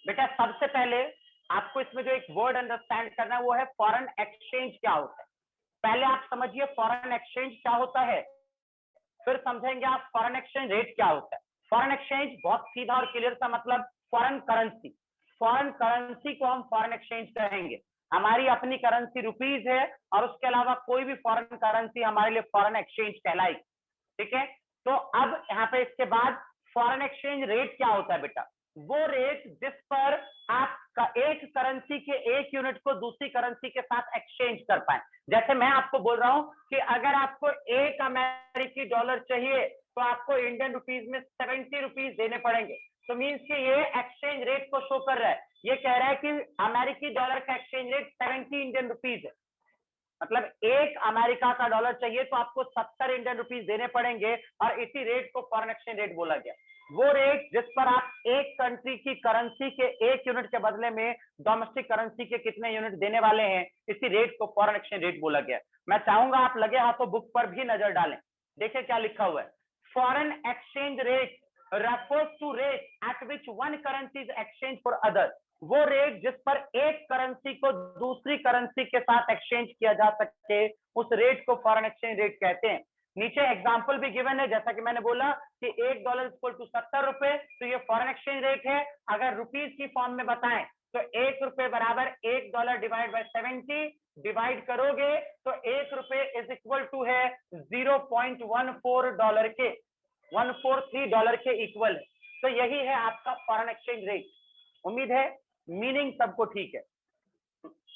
बेटा सबसे पहले आपको इसमें जो एक वर्ड अंडरस्टैंड करना है वो है फॉरेन एक्सचेंज क्या होता है। पहले आप समझिए फॉरेन एक्सचेंज क्या होता है, फिर समझेंगे आप फॉरेन एक्सचेंज रेट क्या होता है। फॉरेन एक्सचेंज बहुत सीधा और क्लियर सा मतलब फॉरेन करेंसी। फॉरेन करेंसी को हम फॉरेन एक्सचेंज कहेंगे। हमारी अपनी करेंसी रुपीज है और उसके अलावा कोई भी फॉरेन करेंसी हमारे लिए फॉरेन एक्सचेंज कहलाएगी। ठीक है, तो अब यहाँ पे इसके बाद फॉरेन एक्सचेंज रेट क्या होता है बेटा, वो रेट जिस पर आप एक करेंसी के एक यूनिट को दूसरी करेंसी के साथ एक्सचेंज कर पाए। जैसे मैं आपको बोल रहा हूं कि अगर आपको एक अमेरिकी डॉलर चाहिए तो आपको इंडियन रुपीज में 70 रुपीज देने पड़ेंगे। तो मीन्स कि ये एक्सचेंज रेट को शो कर रहा है, ये कह रहा है कि अमेरिकी डॉलर का एक्सचेंज रेट 70 इंडियन रुपीज है। मतलब एक अमेरिका का डॉलर चाहिए तो आपको 70 इंडियन रुपीज देने पड़ेंगे और इसी रेट को फॉरेन एक्सचेंज रेट बोला गया। वो रेट जिस पर आप एक कंट्री की करेंसी के एक यूनिट के बदले में डोमेस्टिक करेंसी के कितने यूनिट देने वाले हैं, इसी रेट को फॉरेन एक्सचेंज रेट बोला गया। मैं चाहूंगा आप लगे हाथों बुक पर भी नजर डालें, देखिए क्या लिखा हुआ है। Foreign exchange rate refers to rate at which one currency is exchanged for other। वो रेट जिस पर एक करेंसी को दूसरी करेंसी के साथ एक्सचेंज किया जा सके उस रेट को फॉरेन एक्सचेंज रेट कहते हैं। नीचे एग्जांपल भी गिवन है, जैसा कि मैंने बोला कि $1 इक्वल टू 70 रुपए, तो ये फॉरेन एक्सचेंज रेट है। अगर रुपीज की फॉर्म में बताएं तो $1 बराबर $1 डिवाइड बाय 70, डिवाइड करोगे तो $1 इज इक्वल टू है $0.14 के, $143 के इक्वल है। तो यही है आपका फॉरेन एक्सचेंज रेट। उम्मीद है मीनिंग सबको ठीक है।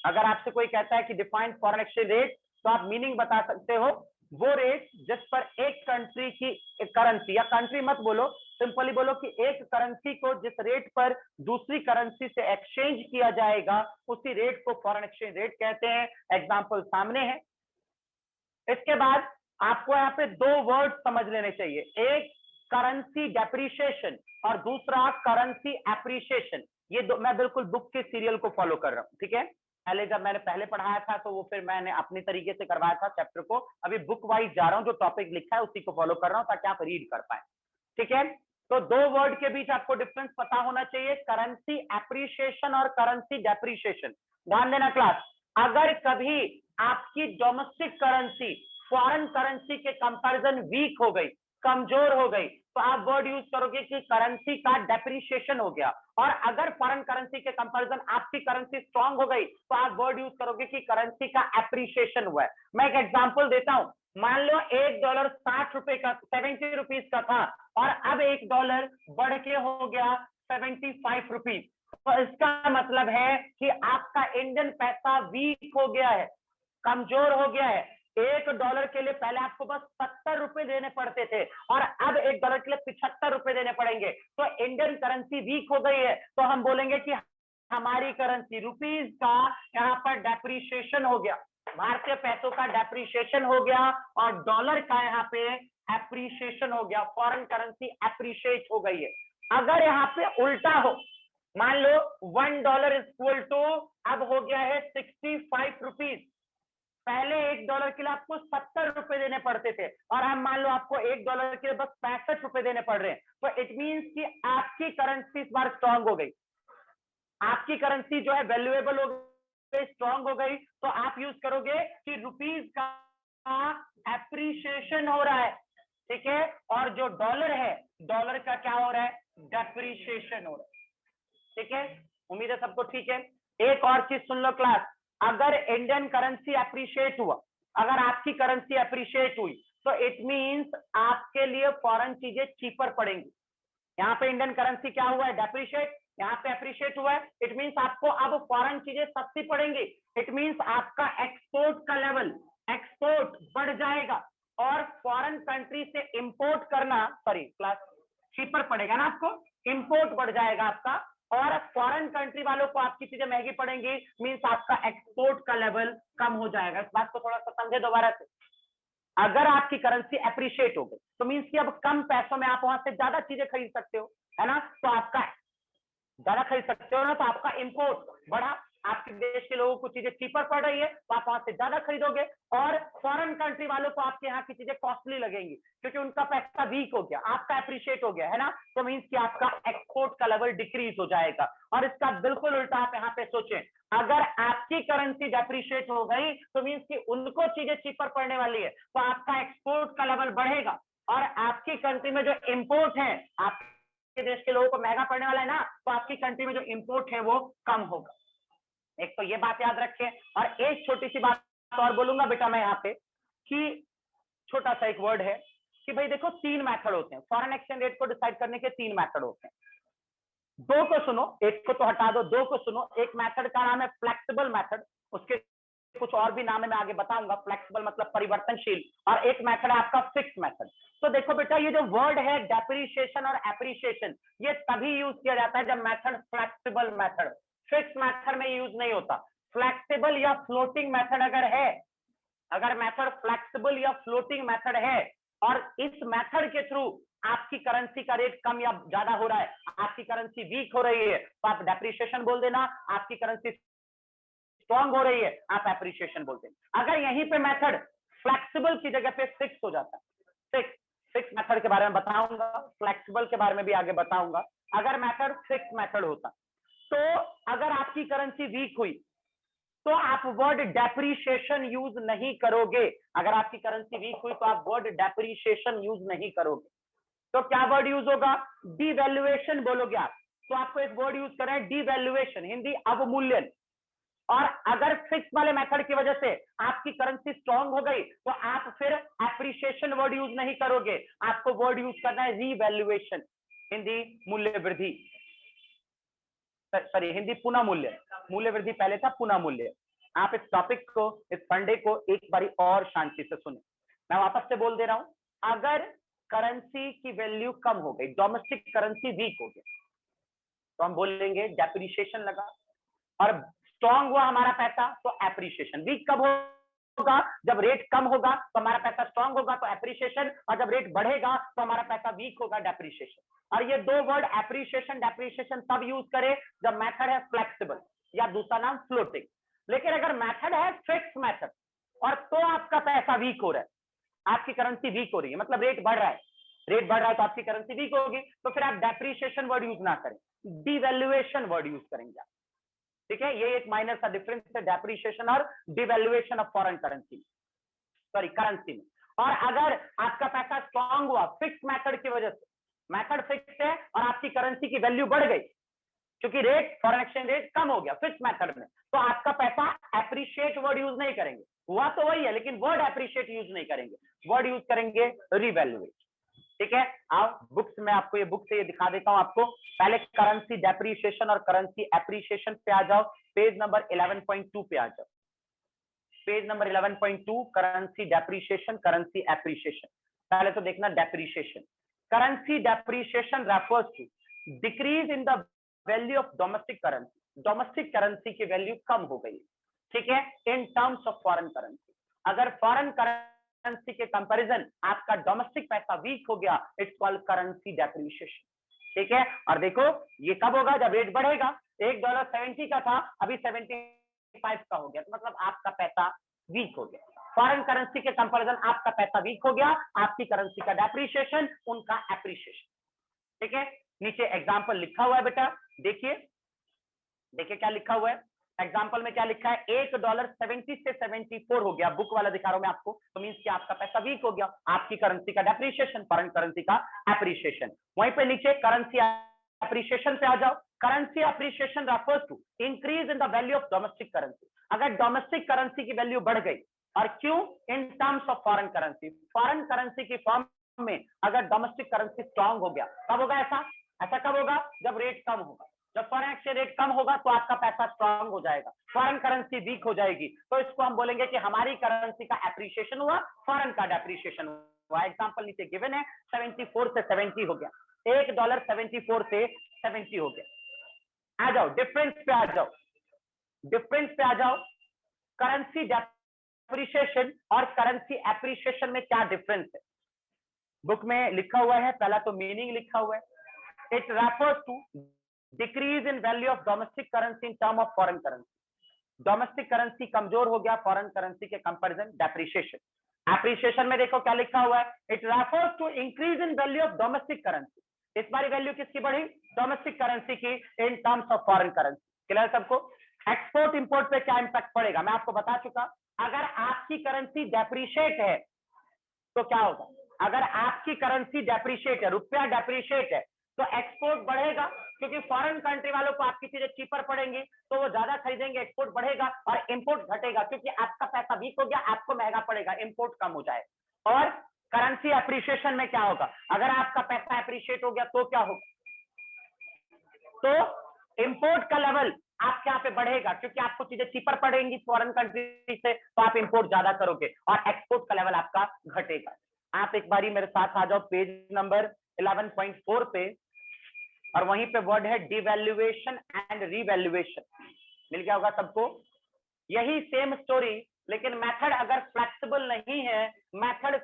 अगर आपसे कोई कहता है कि डिफाइन फॉरेन एक्सचेंज रेट तो आप मीनिंग बता सकते हो, वो रेट जिस पर एक कंट्री की करेंसी, या कंट्री मत बोलो, सिंपली बोलो कि एक करेंसी को जिस रेट पर दूसरी करेंसी से एक्सचेंज किया जाएगा उसी रेट को फॉरेन एक्सचेंज रेट कहते हैं। एग्जांपल सामने है। इसके बाद आपको यहाँ पे दो वर्ड समझ लेने चाहिए, एक करेंसी डेप्रिशिएशन और दूसरा करेंसी एप्रिशिएशन। ये दो मैं बिल्कुल बुक के सीरियल को फॉलो कर रहा हूँ। ठीक है, पहले जब मैंने पहले पढ़ाया था तो वो फिर मैंने अपनी तरीके से करवाया था चैप्टर को, अभी बुक वाइज जा रहा हूँ, जो टॉपिक लिखा है उसी को फॉलो कर रहा हूँ ताकि आप रीड कर पाए। ठीक है, तो दो वर्ड के बीच आपको डिफरेंस पता होना चाहिए, करेंसी एप्रिशिएशन और करेंसी डेप्रिशिएशन। ध्यान देना क्लास, अगर कभी आपकी डोमेस्टिक करेंसी फॉरेन करेंसी के कंपैरिजन वीक हो गई, कमजोर हो गई, तो आप वर्ड यूज करोगे कि करेंसी का डेप्रिशिएशन हो गया। और अगर फॉरेन करेंसी के कंपैरिजन आपकी करेंसी स्ट्रांग हो गई तो आप वर्ड यूज करोगे कि करेंसी का एप्रिशिएशन हुआ है। मैं एक एग्जांपल देता हूं, मान लो $1 ₹60 का, 70 रुपीज का था और अब $1 बढ़ के हो गया 75 रुपीज। तो इसका मतलब है कि आपका इंडियन पैसा वीक हो गया है, कमजोर हो गया है। $1 के लिए पहले आपको बस 70 रुपए देने पड़ते थे और अब $1 के लिए 75 रुपए देने पड़ेंगे। तो इंडियन करेंसी वीक हो गई है, तो हम बोलेंगे कि हमारी करेंसी रुपीज का यहाँ पर डेप्रिशिएशन हो गया, भारतीय पैसों का डेप्रिशिएशन हो गया और डॉलर का यहाँ पे एप्रिशिएशन हो गया, फॉरेन करेंसी एप्रिशिएट हो गई है। अगर यहाँ पे उल्टा हो, मान लो $1 इक्वल टू अब हो गया है 65 रुपीज, पहले $1 के लिए आपको 70 रुपए देने पड़ते थे और अब मान लो आपको $1 के लिए बस 65 रुपए देने पड़ रहे हैं। तो इट मींस कि आपकी करेंसी इस बार स्ट्रांग हो गई, आपकी करेंसी जो है वैल्यूएबल हो गई, स्ट्रांग हो गई। तो आप यूज करोगे कि रुपीज का एप्रिशिएशन हो रहा है। ठीक है, और जो डॉलर है, डॉलर का क्या हो रहा है, डेप्रिशिएशन हो रहा है। ठीक है, उम्मीद है सबको ठीक है। एक और चीज सुन लो क्लास, अगर इंडियन करेंसी अप्रिशिएट हुआ, अगर आपकी करेंसी अप्रिशिएट हुई तो इट मींस आपके लिए फॉरेन चीजें चीपर पड़ेंगी। यहाँ पे इंडियन करेंसी क्या हुआ है, डेप्रिशिएट, यहाँ पे अप्रिशिएट हुआ है, इट मींस आपको अब फॉरेन चीजें सस्ती पड़ेंगी। इट मींस आपका एक्सपोर्ट का लेवल, एक्सपोर्ट बढ़ जाएगा और फॉरेन कंट्री से इंपोर्ट करना, सॉरी क्लास, चीपर पड़ेगा ना आपको, इंपोर्ट बढ़ जाएगा आपका और फॉरेन कंट्री वालों को आपकी चीजें महंगी पड़ेंगी, मींस आपका एक्सपोर्ट का लेवल कम हो जाएगा। इस बात को थोड़ा सा समझे दोबारा से। अगर आपकी करेंसी एप्रिशिएट हो गई तो मींस कि अब कम पैसों में आप वहां से ज्यादा चीजें खरीद सकते हो, है ना, तो आपका ज्यादा खरीद सकते हो ना, तो आपका इंपोर्ट बढ़ा आपके देश के लोगों को चीजें चीपर पड़ रही है तो आप वहां से ज्यादा खरीदोगे, और फॉरेन कंट्री वालों को आपके यहाँ की चीजें कॉस्टली लगेंगी क्योंकि उनका पैसा वीक हो गया, आपका अप्रिशिएट हो गया है ना, तो मीन्स कि आपका एक्सपोर्ट का लेवल डिक्रीज हो जाएगा। और इसका बिल्कुल उल्टा आप यहाँ पे सोचें, अगर आपकी करेंसी डेप्रिशिएट हो गई तो मीन्स कि उनको चीजें चीपर पड़ने वाली है, तो आपका एक्सपोर्ट का लेवल बढ़ेगा, और आपकी कंट्री में जो इंपोर्ट है, आपके देश के लोगों को महंगा पड़ने वाला है ना, तो आपकी कंट्री में जो इंपोर्ट है वो कम होगा। एक तो ये बात याद रखें, और एक छोटी सी बात और बोलूंगा बेटा मैं यहाँ पे, कि छोटा सा एक वर्ड है कि भाई देखो 3 मेथड होते हैं फॉरेन एक्सचेंज रेट को डिसाइड करने के, 3 मेथड होते हैं। 2 को सुनो, एक को तो हटा दो, 2 को सुनो। एक मेथड का नाम है फ्लेक्सिबल मेथड, उसके कुछ और भी नाम है मैं आगे बताऊंगा, फ्लेक्सिबल मतलब परिवर्तनशील, और एक मेथड है आपका फिक्स मेथड। तो देखो बेटा ये जो वर्ड है डेप्रिसिएशन और एप्रिसिएशन, ये तभी यूज किया जाता है जब method flexible method, fix method में यूज नहीं होता। फ्लेक्सिबल या फ्लोटिंग मेथड अगर है, अगर मेथड फ्लेक्सिबल या फ्लोटिंग मेथड है और इस मेथड के थ्रू आपकी करेंसी का रेट कम या ज्यादा हो रहा है, आपकी करेंसी वीक हो रही है, तो आप डेप्रिसिएशन बोल देना, आपकी करेंसी स्ट्रॉन्ग हो रही है आप एप्रिसिएशन बोलते हैं। अगर यहीं पे मेथड फ्लेक्सिबल की जगह पे फिक्स हो जाता है, फिक्स मेथड के बारे में बताऊंगा, फ्लेक्सिबल के बारे में भी आगे बताऊंगा। अगर मेथड फिक्स मेथड होता तो अगर आपकी करेंसी वीक हुई तो आप वर्ड डेप्रिसिएशन यूज नहीं करोगे। अगर आपकी करेंसी वीक हुई तो आप वर्ड डेप्रिसिएशन यूज नहीं करोगे, तो क्या वर्ड यूज होगा? डिवैल्यूएशन बोलोगे आप। तो आपको एक वर्ड यूज करना है डिवैल्यूएशन, हिंदी अवमूल्यन। और अगर फिक्स वाले मेथड की वजह से आपकी करेंसी स्ट्रांग हो गई तो आप फिर एप्रिसिएशन वर्ड यूज नहीं करोगे, आपको वर्ड यूज करना है रीवैल्यूएशन, हिंदी मूल्य वृद्धि, सॉरी हिंदी पुनः मूल्य, मूल्य वृद्धि पहले था, पुनः मूल्य। आप इस टॉपिक को, इस फंडे को एक बारी और शांति से सुने, मैं वापस से बोल दे रहा हूं। अगर करेंसी की वैल्यू कम हो गई, डोमेस्टिक करेंसी वीक हो गई, तो हम बोलेंगे डेप्रिसिएशन लगा, और स्ट्रॉन्ग हुआ हमारा पैसा तो एप्रिसिएशन। वीक कब होगा? जब रेट कम होगा तो हमारा पैसा स्ट्रॉन्ग होगा तो एप्रिसिएशन, और जब रेट बढ़ेगा तो हमारा पैसा वीक होगा, डेप्रिसिएशन। और ये 2 वर्ड एप्रिसिएशन डेप्रिसिएशन तब यूज करें जब मेथड है फ्लेक्सिबल या दूसरा नाम फ्लोटिंग। लेकिन अगर मेथड है फिक्स मेथड और तो आपका पैसा वीक हो रहा है, आपकी करेंसी वीक हो रही है, मतलब रेट बढ़ रहा है, रेट बढ़ रहा है तो आपकी करेंसी वीक होगी, तो फिर आप डेप्रिसिएशन वर्ड यूज ना करें, डिवैल्यूएशन वर्ड यूज करेंगे आप। ठीक है, ये एक माइनर सा डिफरेंस है डेप्रिसिएशन और devaluation of foreign currency, sorry currency में। और अगर आपका पैसा स्ट्रांग हुआ फिक्स मेथड की वजह से, मेथड फिक्स है और आपकी करेंसी की वैल्यू बढ़ गई क्योंकि रेट फॉरेन एक्सचेंज रेट कम हो गया फिक्स मेथड में, तो आपका पैसा एप्रिशिएट वर्ड यूज नहीं करेंगे, हुआ तो वही है लेकिन वर्ड एप्रिशिएट यूज नहीं करेंगे, वर्ड यूज करेंगे रिवैल्यूएट। ठीक है, आप बुक्स में आपको ये बुक से ये दिखा देता हूं आपको। पहले करेंसी डेप्रिसिएशन और करेंसी एप्रिसिएशन पे आ जाओ, पेज नंबर 11.2 पे आ जाओ, page number 11.2, currency depreciation currency appreciation. पहले तो देखना depreciation, currency depreciation refers to decrease in the value of domestic currency, domestic currency की वैल्यू कम हो गई, ठीक है, in terms of foreign currency. अगर फॉरेन करेंसी के कंपैरिजन आपका डोमेस्टिक पैसा वीक हो गया, इट्स कॉल्ड करेंसी डेप्रिसिएशन। ठीक है, और देखो ये कब होगा? जब रेट बढ़ेगा, $1.70 का था अभी 75 का हो गया, तो मतलब आपका पैसा वीक हो गया। फॉरेन करेंसी के कंपैरिजन आपका पैसा वीक हो गया, आपकी करेंसी का डेप्रिसिएशन, उनका एप्रिसिएशन। ठीक है, नीचे एग्जांपल लिखा हुआ है बेटा, देखिए देखिए क्या लिखा हुआ है एग्जांपल में, क्या लिखा है? $1.70 से 74 हो गया, बुक वाला दिखा रहा हूं मैं आपको, तो मींस कि आपका पैसा वीक हो गया, आपकी करेंसी का डेप्रिसिएशन, फॉरेन करेंसी का एप्रिसिएशन। वहीं पे नीचे करेंसी एप्रिसिएशन पे आ जाओ, currency appreciation refers to increase in the value of domestic currency. अगर डोमेस्टिक करेंसी की वैल्यू बढ़ गई, और क्यों? In terms of foreign currency, foreign currency की फॉर्म में अगर डोमेस्टिक करेंसी स्ट्रांग हो गया, कब होगा ऐसा? ऐसा कब होगा? जब रेट कम होगा। जब फॉरेन एक्सचेंज रेट कम होगा तो आपका पैसा स्ट्रांग हो जाएगा, फॉरेन करेंसी वीक हो जाएगी, तो इसको हम बोलेंगे कि हमारी करेंसी का एप्रिसिएशन हुआ, फॉरेन का डेप्रिसिएशन हुआ। एग्जांपल नीचे गिवन है, 74 से 70 हो गया, $1.74 से 70 हो गया। आ जाओ डिफरेंस पे आ जाओ, डिफरेंस पे आ जाओ, करेंसी डेप्रिसिएशन और करेंसी एप्रिसिएशन में क्या डिफरेंस है? बुक में लिखा हुआ है, पहला तो मीनिंग लिखा हुआ है, it refers to decrease in value of domestic currency in term of foreign currency. Domestic currency कमजोर हो गया फॉरेन करेंसी के कंपैरिजन, डेप्रिशिएशन। एप्रिशिएशन में देखो क्या लिखा हुआ है, it refers to increase in value of domestic currency. इस बार वैल्यू किसकी बढ़ी, डोमेस्टिक करेंसी की in terms of foreign currency. Clear सबको। एक्सपोर्ट इंपोर्ट पे क्या इंपैक्ट पड़ेगा मैं आपको बता चुका, अगर आपकी करेंसी डेप्रिशिएट है तो क्या होगा, अगर आपकी करेंसी डेप्रिशिएट है, रुपया डेप्रिशिएट है, तो एक्सपोर्ट बढ़ेगा, क्योंकि फॉरेन कंट्री वालों को आपकी चीजें चीपर पड़ेंगी तो वो ज्यादा खरीदेंगे, एक्सपोर्ट बढ़ेगा, और इंपोर्ट घटेगा क्योंकि आपका पैसा वीक हो गया, आपको महंगा पड़ेगा, इंपोर्ट कम हो जाए। और करेंसी एप्रिशिएशन में क्या होगा, अगर आपका पैसा एप्रिशिएट हो गया तो क्या होगा, तो इंपोर्ट का लेवल आपके यहाँ पे बढ़ेगा, क्योंकि आपको चीजें चीपर पड़ेंगी फॉरेन कंट्री से, तो आप इंपोर्ट ज्यादा करोगे, और एक्सपोर्ट का लेवल आपका घटेगा। आप एक बारी मेरे साथ आ जाओ पेज नंबर 11.4 पे, और वहीं पे वर्ड है डिवैल्यूएशन एंड रीवैल्यूएशन। मिल गया होगा सबको, यही सेम स्टोरी, लेकिन मेथड अगर फ्लेक्सिबल नहीं है, मेथड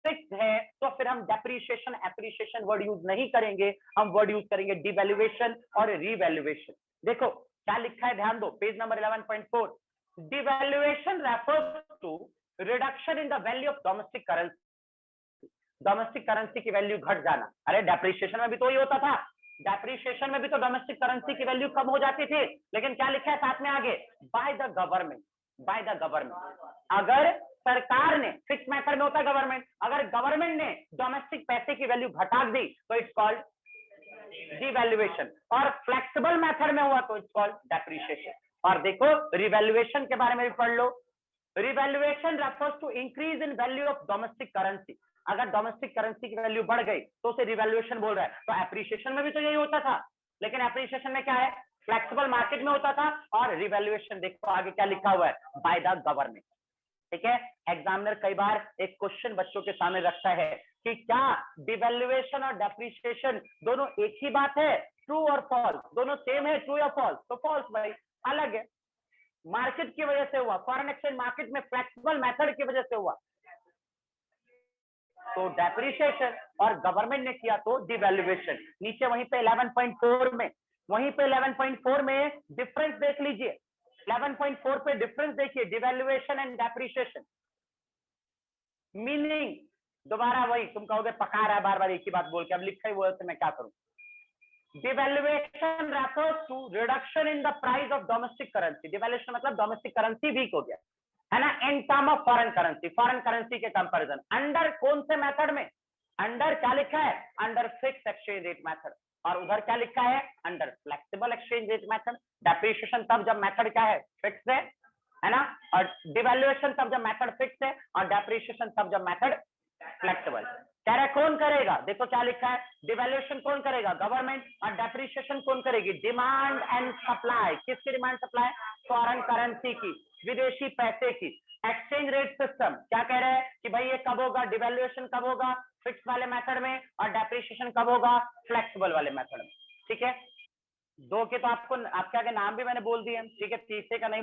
फिक्स है, तो फिर हम डेप्रिशिएशन एप्रिशिएशन वर्ड यूज नहीं करेंगे, हम वर्ड यूज करेंगे डिवैल्यूएशन और रीवैल्यूएशन। देखो क्या लिखा है, ध्यान दो, page number 11.4, devaluation refers to reduction in the value of domestic currency. Domestic currency की वैल्यू घट जाना, अरे डेप्रिशिएशन में भी तो ही होता था, डेप्रिशिएशन में भी तो डोमेस्टिक करेंसी की वैल्यू कम हो जाती थी, लेकिन क्या लिखा है साथ में आगे, by the government, by the government. अगर सरकार ने, फिक्स मेथड में होता है गवर्नमेंट, अगर गवर्नमेंट ने डोमेस्टिक पैसे की वैल्यू घटा दी तो इट्स कॉल्ड डिवैल्यूएशन, और फ्लेक्सिबल मेथड में हुआ तो इट्स कॉल्ड डेप्रिशिएशन। और देखो रिवैल्यूएशन के बारे में भी पढ़ लो, revaluation refers to increase in value of domestic currency. अगर डोमेस्टिक करेंसी की वैल्यू बढ़ गई तो उसे रिवैल्यूएशन बोल रहा है, तो एप्रिशिएशन में भी तो यही होता था, लेकिन एप्रिशिएशन में क्या है, फ्लेक्सिबल मार्केट में होता था, और रिवैल्यूएशन देखो आगे क्या लिखा हुआ है, बाय द गवर्नमेंट। ठीक है, एग्जामिनर कई बार एक क्वेश्चन बच्चों के सामने रखता है कि क्या डिवैल्यूएशन और डेप्रिशिएशन दोनों एक ही बात है, ट्रू और फॉल्स, दोनों सेम है, ट्रू या फॉल्स, तो फॉल्स भाई, अलग है, मार्केट की वजह से हुआ, फॉरेन एक्सचेंज मार्केट में फ्लेक्सिबल मेथड की वजह से हुआ तो डेप्रिशिएशन, और गवर्नमेंट ने किया तो डिवैल्यूएशन। नीचे वहीं पे 11.4 में, वहीं पे 11.4 में डिफरेंस देख लीजिए, 11.4 पे डिफरेंस देखिए, डिवैल्यूएशन एंड डेप्रिशिएशन। मीनिंग दोबारा वही, तुम कहोगे पका रहा है बार बार एक ही बात बोल के, अब लिखा ही वो है तो मैं क्या करूं। Devaluation refers to reduction in the price of domestic currency. Devaluation मतलब डोमेस्टिक करेंसी वीक हो गया है ना, in term of foreign currency, foreign currency के कंपैरिजन, अंडर कौन से मेथड में, अंडर क्या लिखा है, under fix exchange rate method, और उधर क्या लिखा है, under flexible exchange rate method. Depreciation तब जब मेथड क्या है, फिक्स है ना, और डिवैल्यूएशन तब जब मेथड फिक्स है, और डेप्रिशिएशन तब जब मेथड फ्लेक्सिबल। कह रहा है कौन करेगा, देखो क्या लिखा है, डिवैल्यूएशन कौन करेगा, गवर्नमेंट, और डेप्रिशिएशन कौन करेगी, डिमांड एंड सप्लाई। किसकी डिमांड सप्लाई, फॉरेन करेंसी की, विदेशी पैसे की। एक्सचेंज रेट सिस्टम क्या कह रहे हैं कि भाई ये कब होगा, डिवैल्यूएशन कब होगा, फिक्स वाले मेथड में, और डेप्रिशिएशन कब होगा, फ्लेक्सिबल वाले मेथड में। ठीक है, दो के तो आपको आपके आगे नाम भी मैंने बोल दिए, ठीक है, तीसरे का नहीं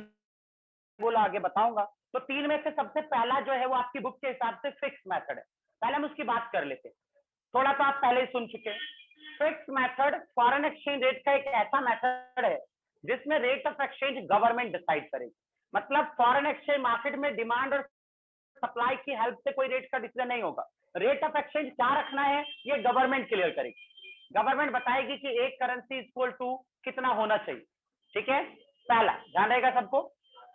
बोला, आगे बताऊंगा। तो तीन में से सबसे पहला जो है वो आपकी बुक के हिसाब से फिक्स मेथड है, पहले हम उसकी बात कर लेते हैं, थोड़ा तो आप पहले ही सुन चुके हैं। Fix method foreign exchange rate का एक ऐसा मेथड है जिसमें rate of exchange government decide करेगी, मतलब फॉरेन एक्सचेंज मार्केट में डिमांड और सप्लाई की हेल्प से कोई रेट का डिसीजन नहीं होगा। रेट ऑफ एक्सचेंज क्या रखना है ये गवर्नमेंट क्लियर करेगी, गवर्नमेंट बताएगी कि एक करेंसी इक्वल टू कितना होना चाहिए। ठीक है, पहला ध्यान रहेगा सबको,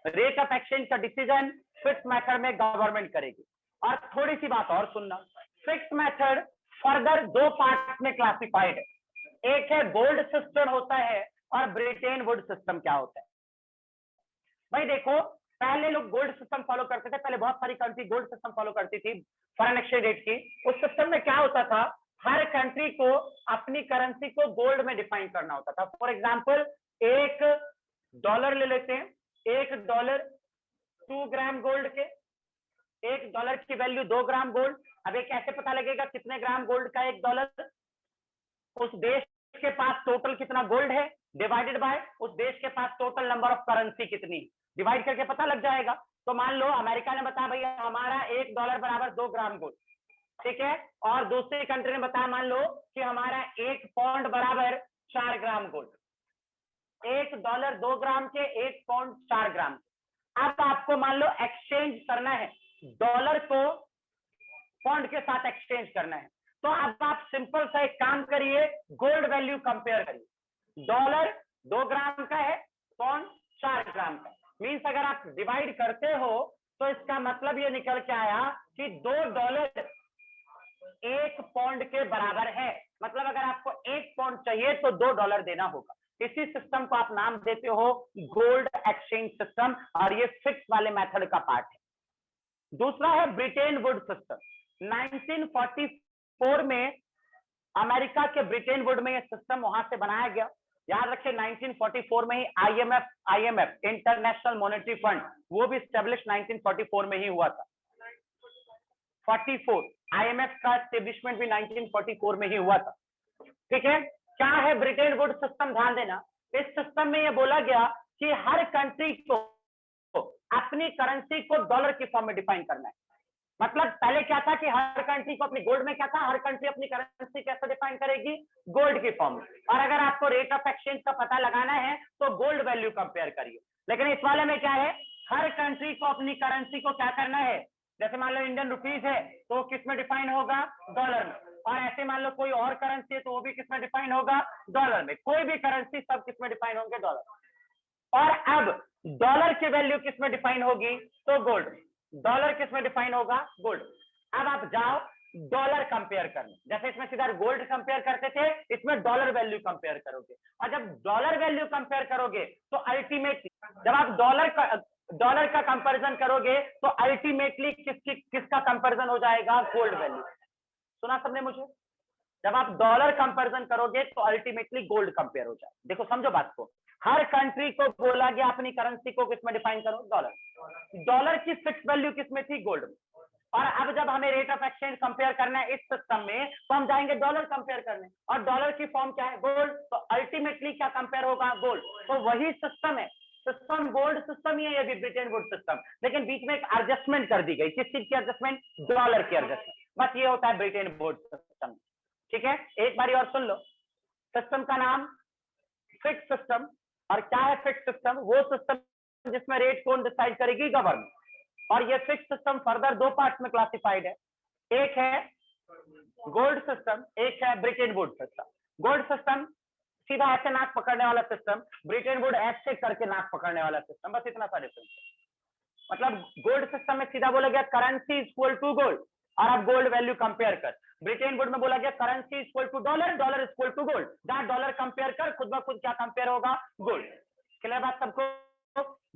रेट ऑफ एक्सचेंज का डिसीजन फिक्स मेथड में गवर्नमेंट करेगी। और थोड़ी सी बात और सुनना, फिक्स मेथड फर्दर दो पार्ट में क्लासिफाइड है, एक है गोल्ड सिस्टम होता है, और ब्रिटेन वुड सिस्टम क्या होता है। भाई देखो पहले लोग गोल्ड सिस्टम फॉलो करते थे, पहले बहुत सारी कंट्री गोल्ड सिस्टम फॉलो करती थी फॉरेन एक्सचेंज रेट की। उस सिस्टम में क्या होता था, हर कंट्री को अपनी करेंसी को गोल्ड में डिफाइन करना होता था। फॉर एग्जांपल एक डॉलर ले लेते हैं, एक डॉलर 2 ग्राम गोल्ड के, एक डॉलर की वैल्यू 2 ग्राम गोल्ड। अब ये कैसे पता लगेगा कितने ग्राम गोल्ड का एक डॉलर, उस देश के पास टोटल कितना गोल्ड है डिवाइडेड बाय उस देश के पास टोटल नंबर ऑफ करेंसी कितनी, डिवाइड करके पता लग जाएगा। तो मान लो अमेरिका ने बताया भैया हमारा $1 बराबर 2 ग्राम गोल्ड, ठीक है, और दूसरी कंट्री ने बताया मान लो कि हमारा 1 पौंड बराबर 4 ग्राम गोल्ड। $1 2 ग्राम के, 1 पाउंड 4 ग्राम के। अब आपको मान लो एक्सचेंज करना है, डॉलर को पाउंड के साथ एक्सचेंज करना है, तो अब आप सिंपल सा एक काम करिए, गोल्ड वैल्यू कंपेयर करिए। डॉलर 2 ग्राम का है, पाउंड 4 ग्राम का। मीन्स अगर आप डिवाइड करते हो तो इसका मतलब ये निकल के आया कि $2 1 पाउंड के बराबर है। मतलब अगर आपको 1 पाउंड चाहिए तो $2 देना होगा। इसी सिस्टम को आप नाम देते हो गोल्ड एक्सचेंज सिस्टम, और ये फिक्स वाले मेथड का पार्ट है। दूसरा है ब्रिटेन वुड सिस्टम। 1944 में अमेरिका के ब्रिटेन वुड में ये सिस्टम वहां से बनाया गया। याद रखिए 1944 में ही आईएमएफ इंटरनेशनल मॉनेटरी फंड, वो भी स्टेब्लिश 1944 में ही हुआ था। 44 आईएमएफ का एस्टेब्लिशमेंट भी 1944 में ही हुआ था। ठीक है, क्या है ब्रिटेन वुड सिस्टम, ध्यान देना। इस सिस्टम में यह बोला गया कि हर कंट्री को अपनी करेंसी को डॉलर की फॉर्म में डिफाइन करना है। मतलब पहले क्या था कि हर कंट्री को अपनी गोल्ड में, क्या था, हर कंट्री अपनी करेंसी कैसे डिफाइन करेगी, गोल्ड की फॉर्म में। और अगर आपको रेट ऑफ एक्सचेंज का पता लगाना है तो गोल्ड वैल्यू कंपेयर करिए। लेकिन इस वाले में क्या है, हर कंट्री को अपनी करेंसी को क्या करना है, जैसे मान लो इंडियन रुपीज है तो किस में डिफाइन होगा, डॉलर में। और ऐसे मान लो कोई और करेंसी है तो वो भी किस में डिफाइन होगा, डॉलर में। कोई भी करेंसी सब किस में डिफाइन होंगे, डॉलर। और अब डॉलर की वैल्यू किस में डिफाइन होगी, तो गोल्ड। डॉलर किस में डिफाइन होगा, गोल्ड। अब आप जाओ डॉलर कंपेयर करने, जैसे इसमें सीधा गोल्ड कंपेयर करते थे, इसमें डॉलर वैल्यू कंपेयर करोगे। और जब डॉलर वैल्यू कंपेयर करोगे तो अल्टीमेटली जब आप डॉलर का कंपैरिजन करोगे तो अल्टीमेटली किसका कंपैरिजन हो जाएगा, गोल्ड वैल्यू। सुना सबने मुझे? जब आप डॉलर कंपैरिजन करोगे तो अल्टीमेटली गोल्ड कंपेयर हो जाए। देखो समझो बात को, हर कंट्री को बोला गया अपनी करेंसी को किसमें डिफाइन करो, डॉलर। डॉलर की फिक्स वैल्यू किसमें थी, गोल्ड में। और अब जब हमें रेट ऑफ एक्सचेंज कंपेयर करना है इस सिस्टम में, तो हम जाएंगे डॉलर कंपेयर करने, और डॉलर की फॉर्म क्या है, गोल्ड। तो अल्टीमेटली क्या कंपेयर होगा, गोल्ड। तो वही सिस्टम है, सिस्टम गोल्ड सिस्टम ही है ये भी, ब्रिटेन वुड सिस्टम। लेकिन बीच में एक एडजस्टमेंट कर दी गई, किस चीज की एडजस्टमेंट, डॉलर की एडजस्टमेंट। बस ये होता है ब्रिटेन वुड सिस्टम। ठीक है, एक बारी और सुन लो, सिस्टम का नाम फिक्स सिस्टम। और क्या है फिक्स सिस्टम, वो सिस्टम जिसमें रेट कौन डिसाइड करेगी, गवर्नमेंट। और ये फिक्स सिस्टम फर्दर 2 पार्ट्स में क्लासिफाइड है, एक है गोल्ड सिस्टम, एक है Britain would system. Gold system सीधा ऐसे नाक पकड़ने वाला सिस्टम, ब्रिटेन वुड ऐसे करके नाक पकड़ने वाला सिस्टम, बस इतना सा डिफरेंस है। मतलब गोल्ड सिस्टम में सीधा बोला गया करेंसी इक्वल टू गोल्ड, और आप गोल्ड वैल्यू कंपेयर कर। ब्रिटेन वुड में बोला गया currency equal to dollar, dollar equal to gold. जहां डॉलर कंपेयर कर, खुद ब खुद क्या कंपेयर होगा, गोल्ड। क्लियर बात सबको?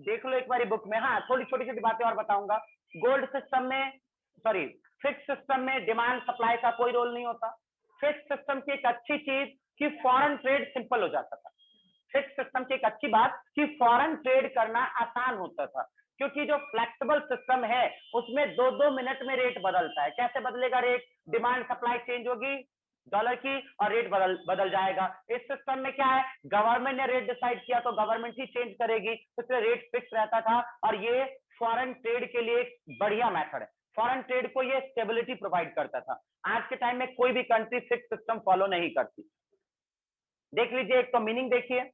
देख लो एक बारी बुक में। हाँ, थोड़ी छोटी छोटी बातें और बताऊंगा। गोल्ड सिस्टम में, सॉरी, फिक्स सिस्टम में डिमांड सप्लाई का कोई रोल नहीं होता। फिक्स सिस्टम की एक अच्छी चीज कि फॉरेन ट्रेड सिंपल हो जाता था। फिक्स सिस्टम की एक अच्छी बात कि फॉरेन ट्रेड करना आसान होता था, क्योंकि जो फ्लेक्सिबल सिस्टम है उसमें 2-2 मिनट में रेट बदलता है। कैसे बदलेगा रेट, डिमांड सप्लाई चेंज होगी डॉलर की और रेट बदल जाएगा। इस सिस्टम में क्या है, गवर्नमेंट ने रेट डिसाइड किया तो गवर्नमेंट ही चेंज करेगी, इसलिए रेट फिक्स रहता था। और ये फॉरेन ट्रेड के लिए एक बढ़िया मेथड है, फॉरेन ट्रेड को ये स्टेबिलिटी प्रोवाइड करता था। आज के टाइम में कोई भी कंट्री फिक्स सिस्टम फॉलो नहीं करती। देख लीजिए, एक तो मीनिंग देखिए,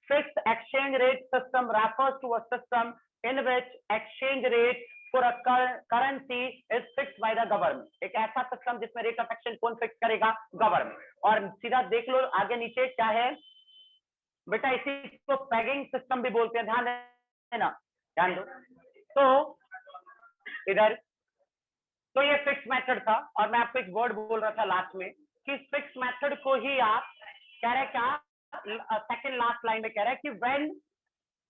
fixed exchange rate system refers to a system in which exchange rate for a currency is fixed by the government। एक ऐसा सिस्टम जिसमें रेट ऑफ एक्सचेंज कौन फिक्स करेगा, गवर्नमेंट। और सीधा देख लो आगे नीचे क्या है बेटा, इसी को पैगिंग सिस्टम भी बोलते हैं, ध्यान देना, ध्यान दो। तो इधर तो ये फिक्स मेथड था, और मैं आपको एक वर्ड बोल रहा था लास्ट में कि फिक्स मेथड को ही आप कह रहे क्या, सेकंड लास्ट लाइन में कह रहा है कि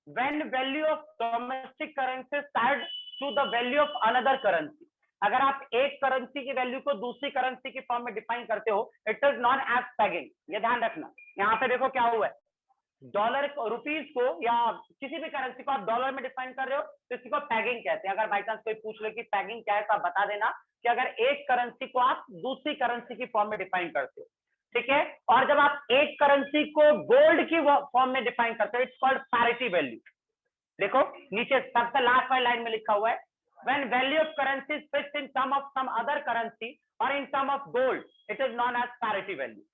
when value of domestic currency add to the value of another currency। अगर आप एक करेंसी की वैल्यू को दूसरी करेंसी की फॉर्म में डिफाइन करते हो, it is known as pegging. ये ध्यान रखना। यहाँ पे देखो क्या हुआ है, डॉलर रुपीज को या किसी भी करेंसी को आप डॉलर में डिफाइन कर रहे हो तो इसी को पैगिंग कहते हैं। अगर बाई चांस कोई पूछ ले कि पैगिंग क्या है तो आप बता देना कि अगर एक करेंसी को आप दूसरी करेंसी की फॉर्म में डिफाइन करते हो, ठीक है। और जब आप एक करेंसी को गोल्ड की फॉर्म में डिफाइन करते हो, इट्स कॉल्ड पैरिटी वैल्यू। देखो नीचे सबसे लास्ट वाली लाइन में लिखा हुआ है, when value of currency is fixed in term of some other currency or in term of gold, it is known as parity value।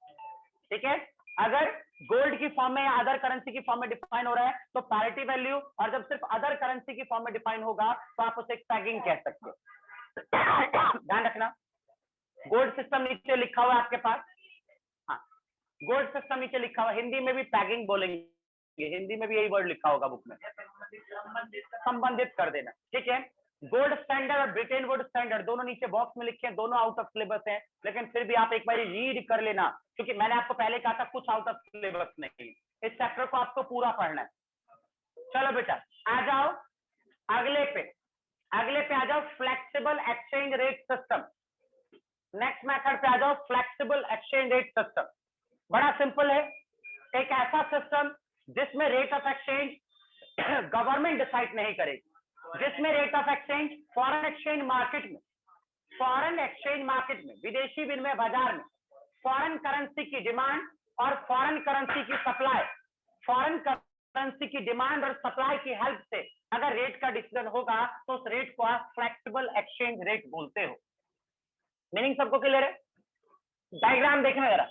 ठीक है, अगर गोल्ड की फॉर्म में या अदर करेंसी की फॉर्म में डिफाइन हो रहा है तो पैरिटी वैल्यू, और जब सिर्फ अदर करेंसी की फॉर्म में डिफाइन होगा तो आप उसे टैगिंग कह सकते हो। ध्यान रखना, गोल्ड सिस्टम नीचे लिखा हुआ है आपके पास, हाँ गोल्ड सिस्टम नीचे लिखा हुआ, हिंदी में भी टैगिंग बोलेंगे, हिंदी में भी यही वर्ड लिखा होगा बुक में, संबंधित कर देना, ठीक है। गोल्ड स्टैंडर्ड और ब्रिटेन वुड स्टैंडर्ड दोनों नीचे बॉक्स में लिखे हैं, दोनों आउट ऑफ सिलेबस हैं, लेकिन फिर भी आप एक बार रीड कर लेना, क्योंकि मैंने आपको पहले कहा था कुछ आउट ऑफ सिलेबस नहीं, इस चैप्टर को आपको पूरा पढ़ना है। चलो बेटा आ जाओ अगले पे आ जाओ, flexible exchange rate system. Next method पे आ जाओ, फ्लेक्सिबल एक्सचेंज रेट सिस्टम। बड़ा सिंपल है, एक ऐसा सिस्टम जिसमें rate of exchange government decide नहीं करेगी, जिसमें rate of exchange foreign exchange market में विदेशी विनिमय बाजार में फॉरेन करेंसी की डिमांड और फॉरेन करेंसी की सप्लाई, फॉरेन करेंसी की डिमांड और सप्लाई की हेल्प से अगर रेट का डिसीजन होगा तो उस रेट को आप फ्लेक्सिबल एक्सचेंज रेट बोलते हो। मीनिंग सबको क्लियर है? डायग्राम देखना जरा,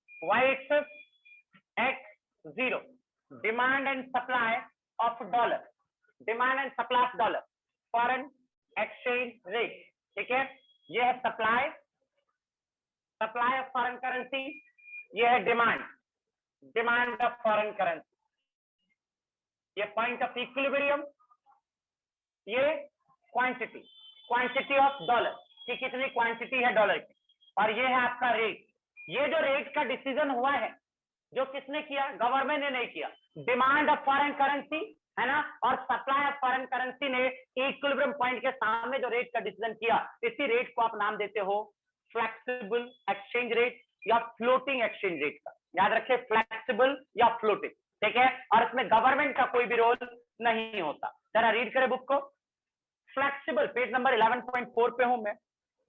y axis x0, demand and supply of dollar, demand and supply of dollar, foreign exchange rate, ठीक है। ये है सप्लाई ऑफ फॉरेन करेंसी, ये है डिमांड ऑफ फॉरेन करेंसी, ये पॉइंट ऑफ इक्विलिब्रियम, ये क्वांटिटी ऑफ डॉलर कि कितनी क्वांटिटी है डॉलर की, और ये है आपका रेट। ये जो रेट का डिसीजन हुआ है जो किसने किया? गवर्नमेंट ने नहीं किया, डिमांड ऑफ फॉरेन करेंसी है ना, और सप्लाई ऑफ फॉरेन करेंसी ने इक्विलिब्रियम पॉइंट के सामने जो रेट का डिसीजन किया, इसी रेट को आप नाम देते हो फ्लेक्सिबल एक्सचेंज रेट या फ्लोटिंग एक्सचेंज रेट का। याद रखिए, फ्लेक्सिबल या फ्लोटिंग, ठीक है, और इसमें गवर्नमेंट का कोई भी रोल नहीं होता। जरा रीड करें बुक को, फ्लेक्सिबल, पेज नंबर 11.4 पे हूं मैं।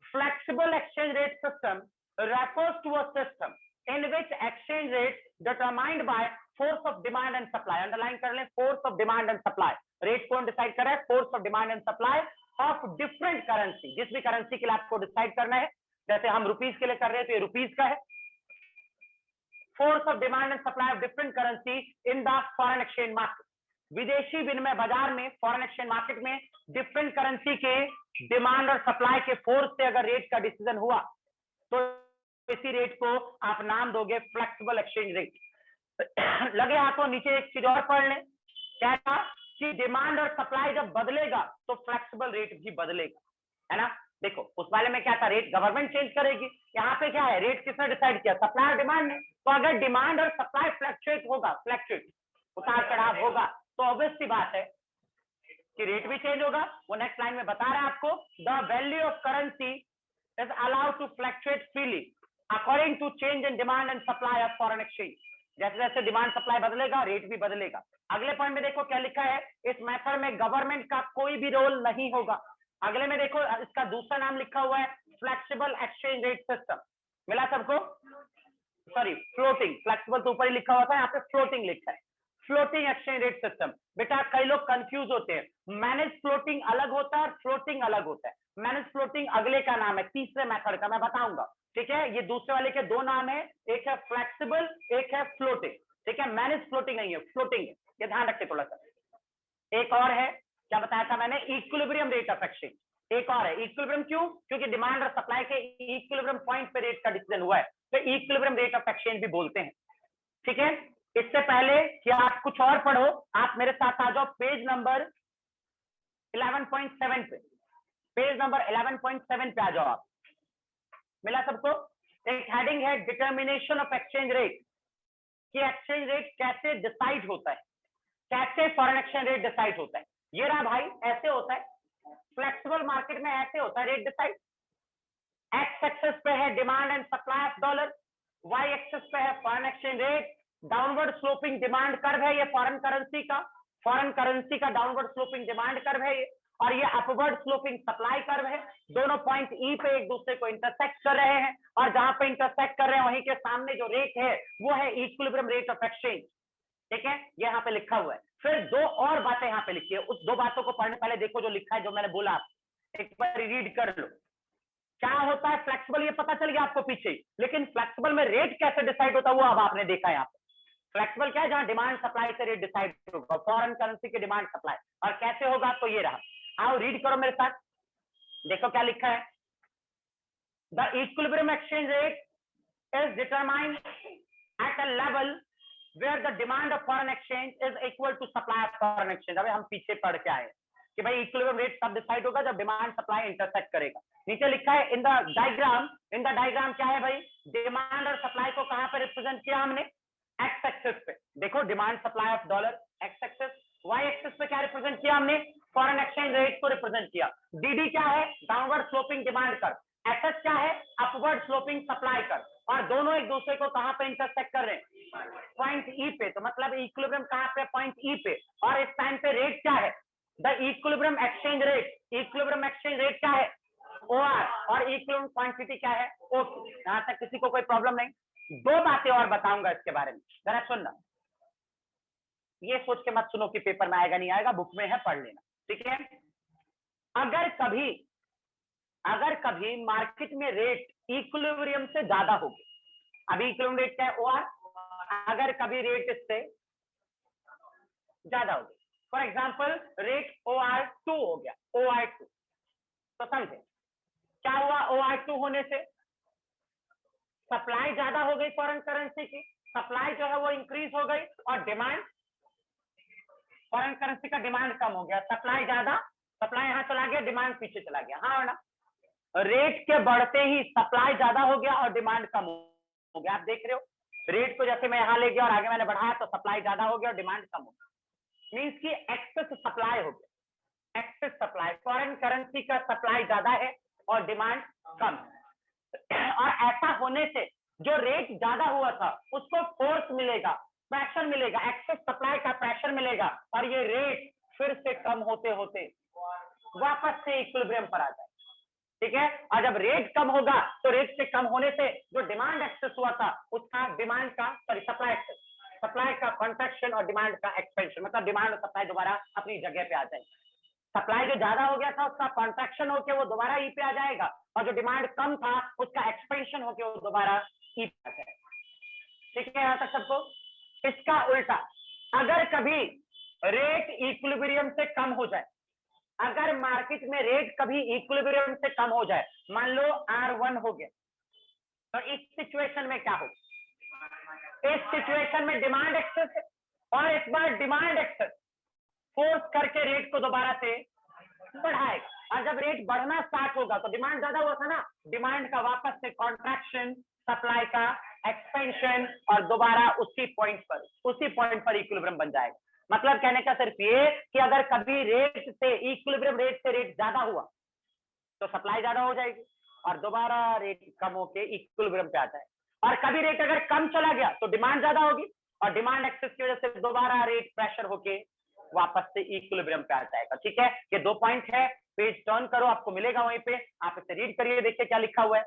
Flexible exchange rate system refers to a system in which exchange rate determined by force of demand and supply, underline कर लें, force of demand and supply, rate कौन decide कर रहा है? force of demand and supply of different currency, जिस भी currency के लिए आपको डिसाइड करना है, जैसे हम रुपीस के लिए कर रहे हैं तो ये रुपीस का है, force of demand and supply of different currency in the foreign exchange market, विदेशी विनिमय बाजार में, फॉरेन एक्सचेंज मार्केट में डिफरेंट करेंसी के डिमांड और सप्लाई के फोर्स से अगर रेट का डिसीजन हुआ तो इसी रेट को आप नाम दोगे फ्लेक्सिबल एक्सचेंज रेट। लगे हाथों, नीचे एक चीज और पढ़ लें, क्या था कि डिमांड और सप्लाई जब बदलेगा तो फ्लेक्सिबल रेट भी बदलेगा, है ना। देखो उस वाले में क्या था, रेट गवर्नमेंट चेंज करेगी, यहाँ पे क्या है, रेट किसने डिसाइड किया? सप्लाई और डिमांड ने। तो अगर डिमांड और सप्लाई फ्लक्चुएट होगा, उतार चढ़ाव होगा, तो ऑब्वियस सी बात है कि रेट भी चेंज होगा। वो नेक्स्ट लाइन में बता रहा है आपको, the value of currency is allowed to fluctuate freely according to change in demand and supply of foreign exchange. जैसे जैसे डिमांड सप्लाई बदलेगा रेट भी बदलेगा। अगले पॉइंट में देखो क्या लिखा है, इस मेथड में गवर्नमेंट का कोई भी रोल नहीं होगा। अगले में देखो इसका दूसरा नाम लिखा हुआ है फ्लेक्सिबल एक्सचेंज रेट सिस्टम। मिला सबको? सॉरी फ्लोटिंग, फ्लेक्सिबल तो ऊपर ही लिखा हुआ था, यहाँ पे फ्लोटिंग लिखा है, फ्लोटिंग एक्सचेंज रेट सिस्टम। बेटा कई लोग कंफ्यूज होते हैं, मैनेज फ्लोटिंग अलग होता है और फ्लोटिंग अलग होता है। मैनेज फ्लोटिंग अगले का नाम है, तीसरे मेथड का मैं बताऊंगा, ठीक है। ये दूसरे वाले के दो नाम है, एक है फ्लेक्सिबल, एक है फ्लोटिंग, ठीक है। मैनेज फ्लोटिंग नहीं है, फ्लोटिंग है, ये ध्यान रखिए थोड़ा सा। एक और है, क्या बताया था मैंने, इक्विलिब्रियम रेट ऑफ एक्सचेंज। एक और है इक्विलिब्रियम, क्यों? क्योंकि डिमांड और सप्लाई के इक्विलिब्रियम पॉइंट पे रेट का डिसीजन हुआ है, तो इक्विलिब्रियम रेट ऑफ एक्सचेंज भी बोलते हैं, ठीक है। इससे पहले कि आप कुछ और पढ़ो, आप मेरे साथ आ जाओ पेज नंबर 11.7 पे, पेज नंबर 11.7 पे आ जाओ आप। मिला सबको? एक हेडिंग है डिटर्मिनेशन ऑफ एक्सचेंज रेट, कि एक्सचेंज रेट कैसे डिसाइड होता है, कैसे फॉरेन एक्सचेंज रेट डिसाइड होता है। ये रहा भाई, ऐसे होता है फ्लेक्सिबल मार्केट में, ऐसे होता है रेट डिसाइड। एक्स एक्सेस पे है demand and supply of dollar, Y axis पे है foreign exchange rate, downward sloping demand curve है ये फॉरेन करेंसी का डाउनवर्ड स्लोपिंग डिमांड कर्व है ये, और ये अपवर्ड स्लोपिंग सप्लाई कर्व है। दोनों पॉइंट ई पे एक दूसरे को इंटरसेक्ट कर रहे हैं, और जहां पे इंटरसेक्ट कर रहे हैं वहीं के सामने जो रेट है वो है इक्विलिब्रियम रेट ऑफ एक्सचेंज, ठीक है। ये यहाँ पे लिखा हुआ है। फिर दो और बातें यहाँ पे लिखी है, उस दो बातों को पढ़ने पहले देखो जो लिखा है, जो मैंने बोला एक बार रीड कर लो। क्या होता है फ्लेक्सिबल, ये पता चल गया आपको पीछे, लेकिन फ्लेक्सिबल में रेट कैसे डिसाइड होता है वो अब आपने देखा यहाँ पे। फ्लेक्सिबल क्या है, जहां डिमांड सप्लाई से रेट डिसाइड होगा, फॉरेन करेंसी की डिमांड सप्लाई, और कैसे होगा तो ये रहा। आओ रीड करो मेरे साथ, देखो क्या लिखा है। The equilibrium exchange rate is determined at a level where the demand of foreign exchange is equal to supply of foreign exchange। अबे हम पीछे पढ़ के आए कि भाई इक्विलिब्रियम रेट तब डिसाइड होगा जब डिमांड सप्लाई इंटरसेक्ट करेगा। नीचे लिखा है इन द डायग्राम क्या है भाई, डिमांड और सप्लाई को कहां पर रिप्रेजेंट किया हमने, एक्स एक्सिस पे। देखो demand supply of dollar X axis, Y axis पे क्या रिप्रेजेंट किया हमने, फॉरेन एक्सचेंज रेट को रिप्रेजेंट किया। डीडी क्या है, downward sloping demand curve, SS क्या है, अपवर्ड स्लोपिंग सप्लाई कर, और दोनों एक दूसरे को कहां पे इंटरसेक्ट कर रहे हैं, पॉइंट ई पे। तो मतलब इक्विलिब्रियम कहां पे, पॉइंट ई पे। और इस टाइम पे रेट क्या है, the equilibrium exchange rate, equilibrium exchange rate क्या है, ओआर, और इक्विलिब्रियम क्वांटिटी क्या है, ओक्यू। यहां तक किसी को कोई प्रॉब्लम नहीं। दो बातें और बताऊंगा इसके बारे में, जरा सुनना। ये सोच के मत सुनो कि पेपर में आएगा नहीं आएगा, बुक में है, पढ़ लेना, ठीक है। अगर कभी मार्केट में रेट इक्विलिब्रियम से ज्यादा हो गया, अभी इक्विलिब्रियम रेट क्या है, ओआर, अगर कभी रेट इससे ज्यादा हो गया, फॉर एग्जांपल रेट OR2 हो गया, OR2, तो समझे क्या हुआ, OR2 होने से सप्लाई ज्यादा हो गई फॉरेन करेंसी की, सप्लाई जो है वो इंक्रीज हो गई, और डिमांड, फॉरेन करेंसी का डिमांड कम हो गया, सप्लाई ज्यादा, सप्लाई यहां चला गया, डिमांड पीछे चला गया। हाँ ना, रेट के बढ़ते ही सप्लाई ज्यादा हो गया और डिमांड कम हो गया। आप देख रहे हो, रेट को जैसे मैं यहां ले गया और आगे मैंने बढ़ाया तो सप्लाई ज्यादा हो गया और डिमांड कम हो गया, मींस की एक्सेस सप्लाई हो गया, एक्सेस सप्लाई, फॉरेन करेंसी का सप्लाई ज्यादा है और डिमांड कम है। और ऐसा होने से जो रेट ज्यादा हुआ था उसको फोर्स मिलेगा, प्रेशर मिलेगा, एक्सेस सप्लाई का प्रेशर मिलेगा, और ये रेट फिर से कम होते होते वापस से इक्विलिब्रियम पर आ जाए, ठीक है। और जब रेट कम होगा तो रेट से कम होने से जो डिमांड एक्सेस हुआ था उसका डिमांड का, सॉरी सप्लाई एक्सेस, सप्लाई का कॉन्ट्रैक्शन और डिमांड का एक्सपेंशन, मतलब डिमांड और सप्लाई दोबारा अपनी जगह पे आ जाएगी। सप्लाई जो ज्यादा हो गया था उसका कॉन्ट्रैक्शन होके वो दोबारा ई पे आ जाएगा, और जो डिमांड कम था उसका एक्सपेंशन होके वो दोबारा ई पे आ जाएगा, ठीक है। यहां तक सबको। इसका उल्टा, अगर कभी रेट इक्विलिब्रियम से कम हो जाए, अगर मार्केट में रेट कभी इक्विलिब्रियम से कम हो जाए, मान लो R1 हो गया, तो इस सिचुएशन में क्या होगा, इस सिचुएशन में डिमांड एक्सेस है, और इस बार डिमांड एक्सेस फोर्स करके रेट को दोबारा से बढ़ाएगा, और जब रेट बढ़ना स्टार्ट होगा तो डिमांड ज्यादा हुआ था ना, डिमांड का वापस से कॉन्ट्रैक्शन, सप्लाई का एक्सपेंशन, और दोबारा उसी पॉइंट पर इक्विलिब्रियम बन जाएगा। मतलब कहने का सिर्फ ये कि अगर कभी रेट से इक्विलिब्रियम रेट से रेट ज्यादा हुआ तो सप्लाई ज्यादा हो जाएगी और दोबारा रेट कम होके इक्विलिब्रियम पे आ जाएगा, और कभी रेट अगर कम चला गया तो डिमांड ज्यादा होगी और डिमांड एक्सेस की वजह से दोबारा रेट प्रेशर होके वापस से इक्विलिब्रियम पे आ जाएगा, ठीक है। ये दो पॉइंट है, पेज टर्न करो, आपको मिलेगा वहीं पे, आप इसे रीड करिए, देखिए क्या लिखा हुआ है।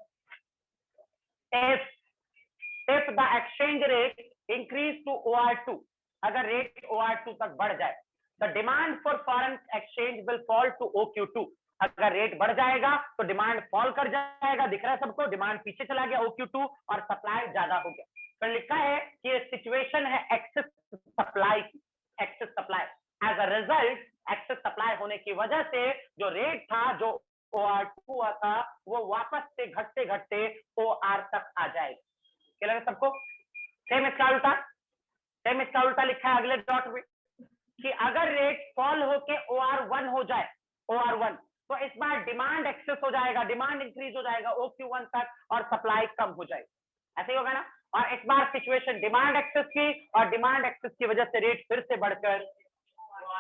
If the exchange rate increase to OR2, अगर रेट OR2 तक बढ़ जाए, the demand for foreign exchange will fall to OQ2, अगर रेट बढ़ जाएगा तो डिमांड फॉल कर जाएगा, दिख रहा है सबको, डिमांड पीछे चला गया OQ2 और सप्लाई ज्यादा हो गया। तो लिखा है कि सिचुएशन है एक्सेस सप्लाई की, excess supply, as a result excess supply होने की वजह से जो रेट था, जो OR2 हुआ था, वो वापस से घटते घटते OR तक आ जाएगा। क्या लगा सबको? सेम इसका उल्टा लिखा है अगले डॉट में कि अगर रेट फॉल होके OR1 हो जाए, OR1, तो इस बार डिमांड एक्सेस हो जाएगा, डिमांड इंक्रीज हो जाएगा OQ1 तक और सप्लाई कम हो जाएगी, ऐसे ही होगा ना। और इस बार सिचुएशन डिमांड एक्सेस की, और डिमांड एक्सेस की वजह से रेट फिर से बढ़कर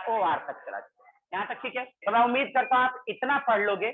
OR तक चला जाए। यहां तक ठीक है। तो मैं उम्मीद करता हूं आप इतना पढ़ लोगे